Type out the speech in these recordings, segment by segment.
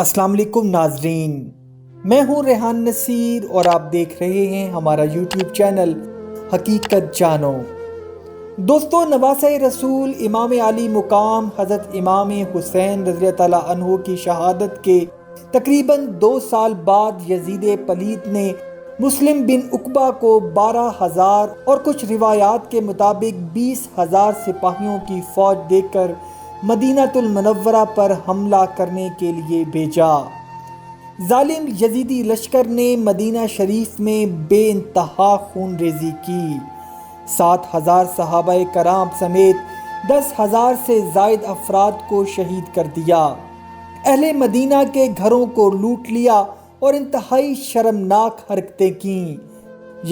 السلام علیکم ناظرین، میں ہوں ریحان نصیر اور آپ دیکھ رہے ہیں ہمارا یوٹیوب چینل حقیقت جانو۔ دوستو، نواسۂ رسول امام علی مقام حضرت امام حسین رضی اللہ تعالیٰ عنہ کی شہادت کے تقریباً 2 سال بعد یزید پلید نے مسلم بن عقبہ کو 12,000 اور کچھ روایات کے مطابق 20,000 سپاہیوں کی فوج دے کر مدینہ المنورہ پر حملہ کرنے کے لیے بھیجا۔ ظالم یزیدی لشکر نے مدینہ شریف میں بے انتہا خون ریزی کی، 7,000 صحابہ کرام سمیت 10,000 سے زائد افراد کو شہید کر دیا، اہل مدینہ کے گھروں کو لوٹ لیا اور انتہائی شرمناک حرکتیں کیں،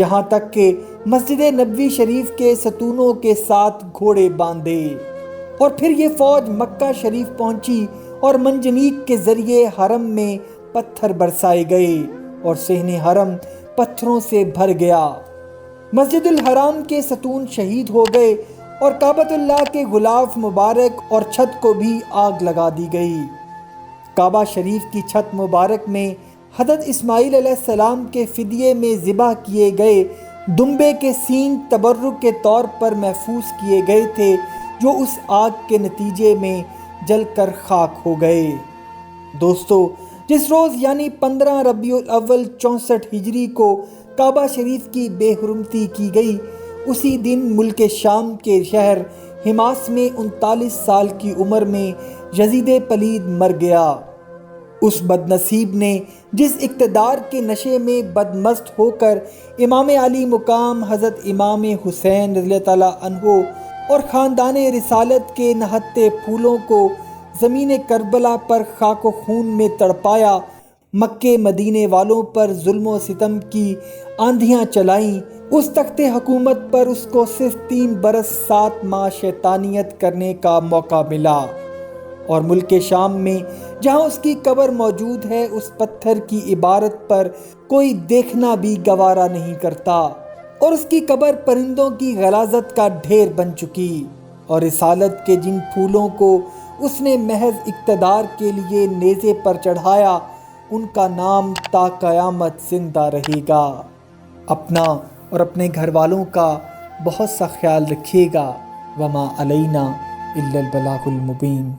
یہاں تک کہ مسجد نبوی شریف کے ستونوں کے ساتھ گھوڑے باندھے۔ اور پھر یہ فوج مکہ شریف پہنچی اور منجنیق کے ذریعے حرم میں پتھر برسائے گئے اور صحن حرم پتھروں سے بھر گیا۔ مسجد الحرام کے ستون شہید ہو گئے اور کعبۃ اللہ کے غلاف مبارک اور چھت کو بھی آگ لگا دی گئی۔ کعبہ شریف کی چھت مبارک میں حضرت اسماعیل علیہ السلام کے فدیے میں ذبح کیے گئے دمبے کے سینگ تبرک کے طور پر محفوظ کیے گئے تھے، جو اس آگ کے نتیجے میں جل کر خاک ہو گئے۔ دوستو، جس روز یعنی 15 ربیع الاول 64 ہجری کو کعبہ شریف کی بے حرمتی کی گئی، اسی دن ملک شام کے شہر حماس میں 39 سال کی عمر میں یزید پلید مر گیا۔ اس بد نصیب نے جس اقتدار کے نشے میں بدمست ہو کر امام علی مقام حضرت امام حسین رضی اللہ تعالیٰ عنہ اور خاندان رسالت کے نہتے پھولوں کو زمین کربلا پر خاک و خون میں تڑپایا، مکے مدینے والوں پر ظلم و ستم کی آندھیاں چلائیں، اس تخت حکومت پر اس کو صرف 3 برس 7 ماہ شیطانیت کرنے کا موقع ملا، اور ملک شام میں جہاں اس کی قبر موجود ہے، اس پتھر کی عبارت پر کوئی دیکھنا بھی گوارا نہیں کرتا، اور اس کی قبر پرندوں کی غلاظت کا ڈھیر بن چکی، اور رسالت کے جن پھولوں کو اس نے محض اقتدار کے لیے نیزے پر چڑھایا، ان کا نام تا قیامت زندہ رہے گا۔ اپنا اور اپنے گھر والوں کا بہت سا خیال رکھیے گا۔ وما علینا الا البلاغ المبین۔